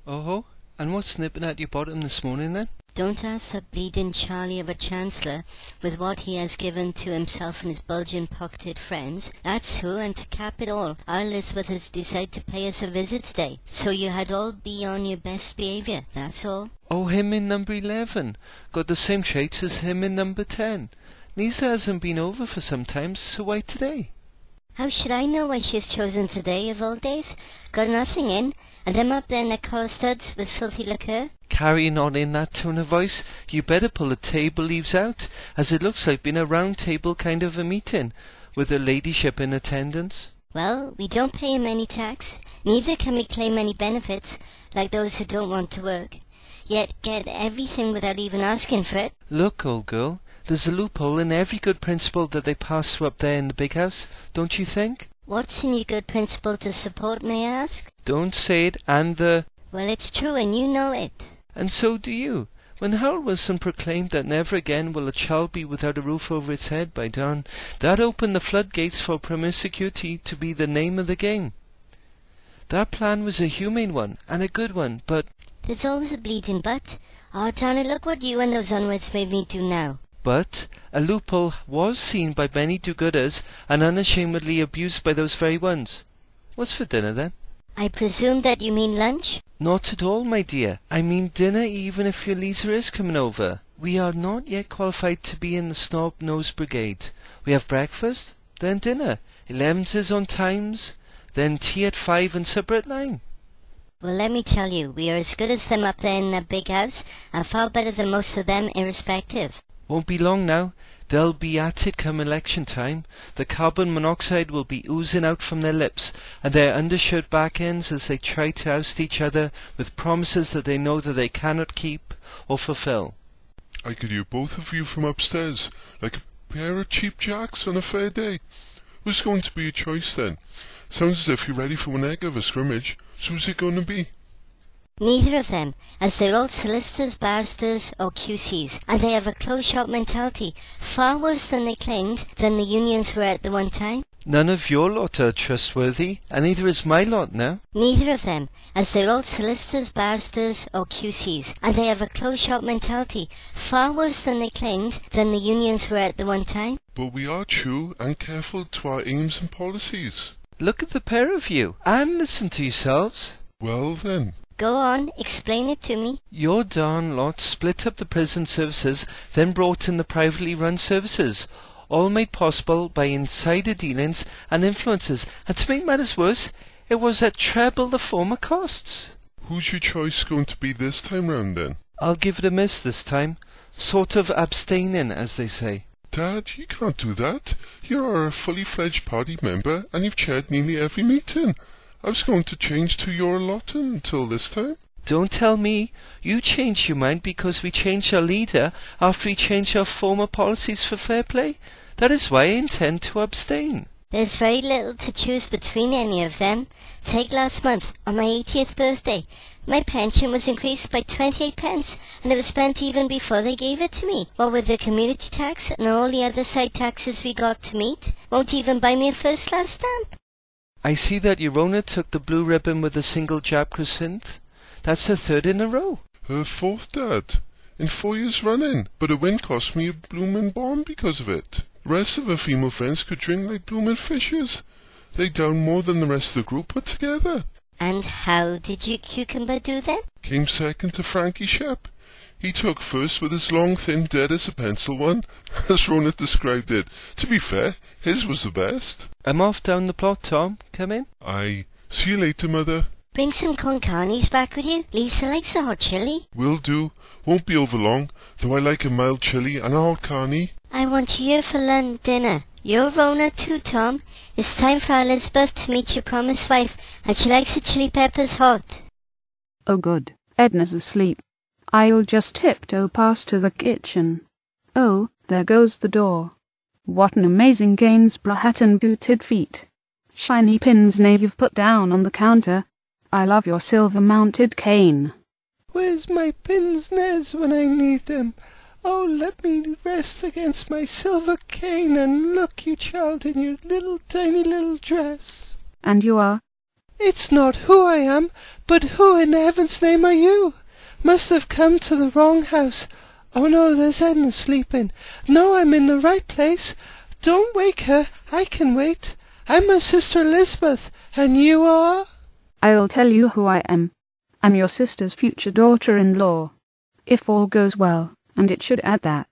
Oh, and what's nipping at your bottom this morning then? Don't ask that bleeding Charlie of a Chancellor, with what he has given to himself and his bulging-pocketed friends. That's who, and to cap it all, our Elizabeth has decided to pay us a visit today. So you had all be on your best behaviour, that's all. Oh, him in number 11. Got the same traits as him in number 10. Lisa hasn't been over for some time, so why today? How should I know why she's chosen today of all days? Got nothing in, and them up there in their collar studs with filthy liquor. Carrying on in that tone of voice, you better pull the table leaves out, as it looks like been a round table kind of a meeting, with her ladyship in attendance. Well, we don't pay him any tax, neither can we claim any benefits, like those who don't want to work, yet get everything without even asking for it. Look, old girl, there's a loophole in every good principle that they pass through up there in the big house, don't you think? What's in your good principle to support, may I ask? Don't say it, and the... Well, it's true, and you know it. And so do you. When Harold Wilson proclaimed that never again will a child be without a roof over its head, by dawn, that opened the floodgates for promiscuity to be the name of the game. That plan was a humane one, and a good one, but... There's always a bleeding but. Oh, Danny, look what you and those onwards made me do now. But a loophole was seen by many do-gooders, and unashamedly abused by those very ones. What's for dinner, then? I presume that you mean lunch? Not at all, my dear. I mean dinner, even if your Lisa is coming over. We are not yet qualified to be in the snob-nosed brigade. We have breakfast, then dinner. 11's is on times, then tea at 5 and supper at 9. Well, let me tell you, we are as good as them up there in that big house, and far better than most of them irrespective. Won't be long now. They'll be at it come election time. The carbon monoxide will be oozing out from their lips and their undershirt back ends as they try to oust each other with promises that they know that they cannot keep or fulfill. I could hear both of you from upstairs, like a pair of cheap jacks on a fair day. Who's going to be your choice then? Sounds as if you're ready for one heck of a scrimmage. So who's it going to be? Neither of them, as they're all solicitors, barristers, or QCs, and they have a close-shop mentality, far worse than they claimed, than the unions were at the one time. None of your lot are trustworthy, and neither is my lot now. Neither of them, as they're all solicitors, barristers, or QCs, and they have a close-shop mentality, far worse than they claimed, than the unions were at the one time. But we are true and careful to our aims and policies. Look at the pair of you, and listen to yourselves. Well then. Go on, explain it to me. Your darn lot split up the prison services, then brought in the privately run services, all made possible by insider dealings and influences, and to make matters worse, it was at treble the former costs. Who's your choice going to be this time round then? I'll give it a miss this time. Sort of abstaining, as they say. Dad, you can't do that. You are a fully fledged party member, and you've chaired nearly every meeting. I was going to change to your lot until this time. Don't tell me. You changed your mind because we changed our leader after we changed our former policies for fair play. That is why I intend to abstain. There's very little to choose between any of them. Take last month, on my 80th birthday. My pension was increased by 28 pence, and it was spent even before they gave it to me. What with the community tax and all the other side taxes we got to meet, won't even buy me a first-class stamp. I see that your owner took the blue ribbon with a single jab chrysanth. That's her third in a row. Her fourth, Dad. In 4 years running. But a win cost me a bloomin' bomb because of it. The rest of her female friends could drink like bloomin' fishes. They downed more than the rest of the group put together. And how did your cucumber do then? Came second to Frankie Shep. He took first with his long, thin, dead as a pencil one, as Ronald described it. To be fair, his was the best. I'm off down the plot, Tom. Come in. Aye. See you later, Mother. Bring some con carnes back with you. Lisa likes a hot chili. Will do. Won't be over long, though I like a mild chili and a hot carny. I want you here for dinner. You're Rona too, Tom. It's time for Elizabeth to meet your promised wife, and she likes the chili peppers hot. Oh good, Edna's asleep. I'll just tiptoe past to the kitchen. Oh, there goes the door. What an amazing Gainsborough booted feet. Shiny pince nez you've put down on the counter. I love your silver-mounted cane. Where's my pince nez when I need them? Oh, let me rest against my silver cane and look, you child, in your little tiny little dress. And you are? It's not who I am, but who in heaven's name are you? Must have come to the wrong house. Oh no, there's Edna sleeping. No, I'm in the right place. Don't wake her, I can wait. I'm her sister Elizabeth, and you are? I'll tell you who I am. I'm your sister's future daughter-in-law. If all goes well, and it should at that.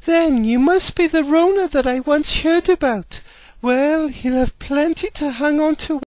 Then you must be the Rona that I once heard about. Well, you'll have plenty to hang on to